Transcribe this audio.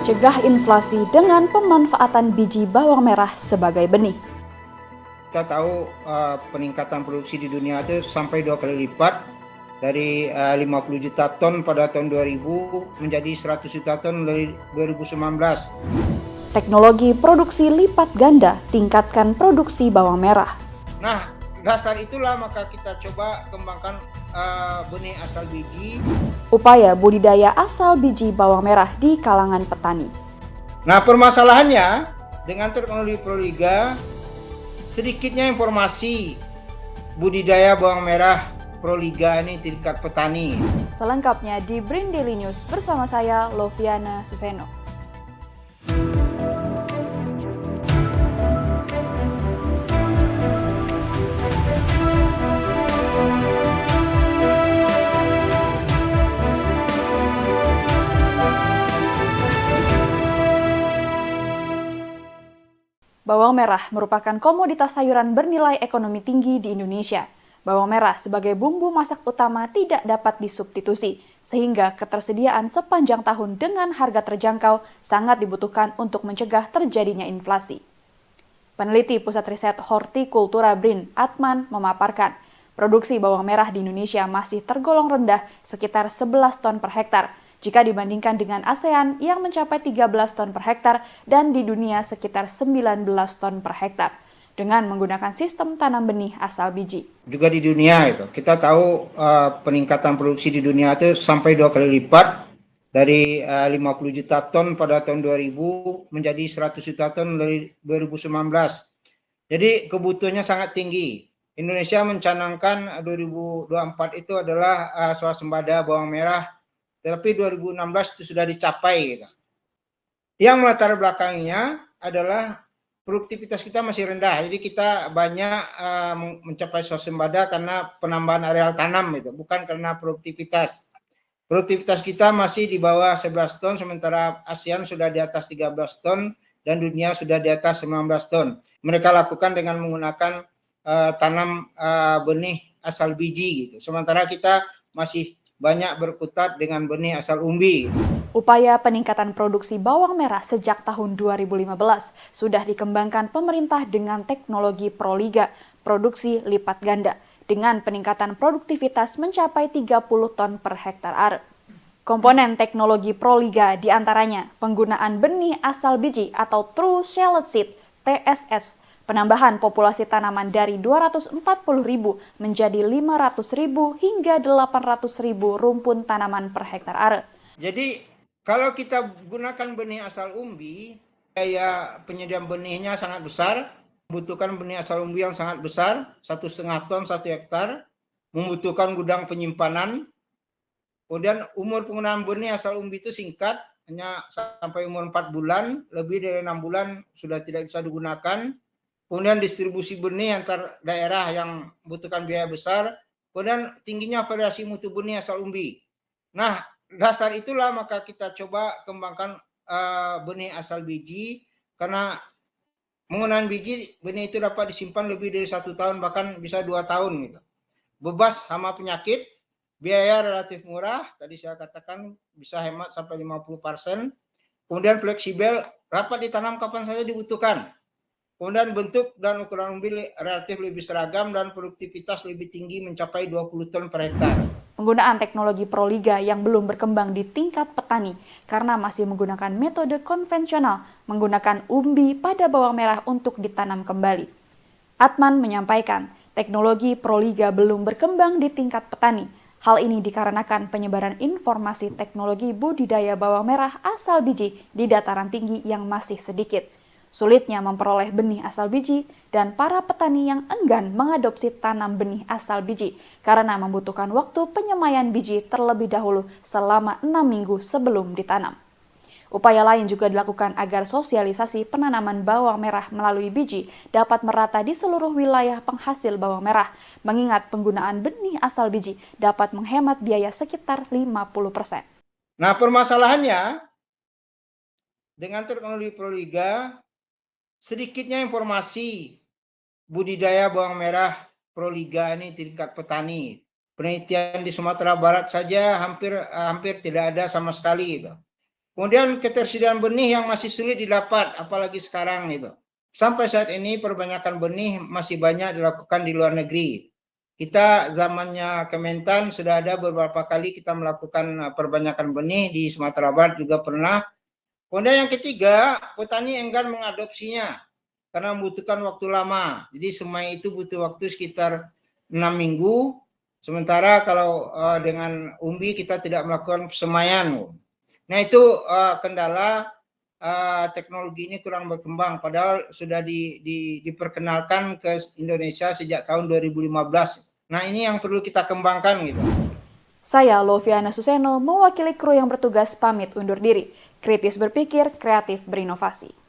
Cegah inflasi dengan pemanfaatan biji bawang merah sebagai benih. Kita tahu peningkatan produksi di dunia itu sampai 2 kali lipat dari 50 juta ton pada tahun 2000 menjadi 100 juta ton dari 2019. Teknologi produksi lipat ganda tingkatkan produksi bawang merah. Nah, dasar itulah maka kita coba kembangkan benih asal biji. Upaya budidaya asal biji bawang merah di kalangan petani. Nah, permasalahannya dengan teknologi Proliga, sedikitnya informasi budidaya bawang merah Proliga ini tingkat petani. Selengkapnya di Brin Daily News bersama saya Loviana Suseno. Bawang merah merupakan komoditas sayuran bernilai ekonomi tinggi di Indonesia. Bawang merah sebagai bumbu masak utama tidak dapat disubstitusi, sehingga ketersediaan sepanjang tahun dengan harga terjangkau sangat dibutuhkan untuk mencegah terjadinya inflasi. Peneliti Pusat Riset Hortikultura BRIN, Atman, memaparkan, produksi bawang merah di Indonesia masih tergolong rendah sekitar 11 ton per hektar, jika dibandingkan dengan ASEAN yang mencapai 13 ton per hektar dan di dunia sekitar 19 ton per hektar, dengan menggunakan sistem tanam benih asal biji. Juga di dunia itu, kita tahu peningkatan produksi di dunia itu sampai 2 kali lipat dari 50 juta ton pada tahun 2000 menjadi 100 juta ton dari 2019. Jadi kebutuhannya sangat tinggi. Indonesia mencanangkan 2024 itu adalah swasembada bawang merah, tetapi 2016 itu sudah dicapai gitu. Yang melatar belakangnya adalah produktivitas kita masih rendah, jadi kita banyak mencapai swasembada karena penambahan areal tanam itu, bukan karena produktivitas. Produktivitas kita masih di bawah 11 ton, sementara ASEAN sudah di atas 13 ton dan dunia sudah di atas 19 ton. Mereka lakukan dengan menggunakan tanam benih asal biji gitu. Sementara kita masih banyak berkutat dengan benih asal umbi. Upaya peningkatan produksi bawang merah sejak tahun 2015 sudah dikembangkan pemerintah dengan teknologi Proliga, produksi lipat ganda, dengan peningkatan produktivitas mencapai 30 ton per hektar are. Komponen teknologi Proliga diantaranya penggunaan benih asal biji atau True Shallot Seed (TSS), penambahan populasi tanaman dari 240.000 menjadi 500.000 hingga 800.000 rumpun tanaman per hektar are. Jadi kalau kita gunakan benih asal umbi, biaya penyediaan benihnya sangat besar, membutuhkan benih asal umbi yang sangat besar, 1,5 ton 1 hektar, membutuhkan gudang penyimpanan. Kemudian umur penggunaan benih asal umbi itu singkat, hanya sampai umur 4 bulan, lebih dari 6 bulan sudah tidak bisa digunakan. Kemudian distribusi benih antar daerah yang membutuhkan biaya besar, kemudian tingginya variasi mutu benih asal umbi. Nah, dasar itulah maka kita coba kembangkan benih asal biji, karena menggunakan biji benih itu dapat disimpan lebih dari 1 tahun, bahkan bisa 2 tahun gitu. Bebas hama penyakit, biaya relatif murah, tadi saya katakan bisa hemat sampai 50%, kemudian fleksibel, dapat ditanam kapan saja dibutuhkan. Kemudian bentuk dan ukuran umbi relatif lebih seragam dan produktivitas lebih tinggi mencapai 20 ton per hektar. Penggunaan teknologi Proliga yang belum berkembang di tingkat petani karena masih menggunakan metode konvensional menggunakan umbi pada bawang merah untuk ditanam kembali. Atman menyampaikan, teknologi Proliga belum berkembang di tingkat petani. Hal ini dikarenakan penyebaran informasi teknologi budidaya bawang merah asal biji di dataran tinggi yang masih sedikit. Sulitnya memperoleh benih asal biji, dan para petani yang enggan mengadopsi tanam benih asal biji karena membutuhkan waktu penyemaian biji terlebih dahulu selama 6 minggu sebelum ditanam. Upaya lain juga dilakukan agar sosialisasi penanaman bawang merah melalui biji dapat merata di seluruh wilayah penghasil bawang merah, mengingat penggunaan benih asal biji dapat menghemat biaya sekitar 50%. Nah, permasalahannya dengan teknologi Proliga, sedikitnya informasi budidaya bawang merah Proliga ini tingkat petani. Penelitian di Sumatera Barat saja hampir tidak ada sama sekali gitu. Kemudian ketersediaan benih yang masih sulit didapat, apalagi sekarang itu. Sampai saat ini perbanyakan benih masih banyak dilakukan di luar negeri. Kita zamannya Kementan sudah ada beberapa kali kita melakukan perbanyakan benih di Sumatera Barat juga pernah. Kemudian yang ketiga, petani enggan mengadopsinya karena membutuhkan waktu lama. Jadi semai itu butuh waktu sekitar 6 minggu. Sementara kalau dengan umbi kita tidak melakukan semaian. Nah itu kendala teknologi ini kurang berkembang. Padahal sudah diperkenalkan ke Indonesia sejak tahun 2015. Nah ini yang perlu kita kembangkan gitu. Saya, Loviana Suseno, mewakili kru yang bertugas pamit undur diri. Kritis berpikir, kreatif berinovasi.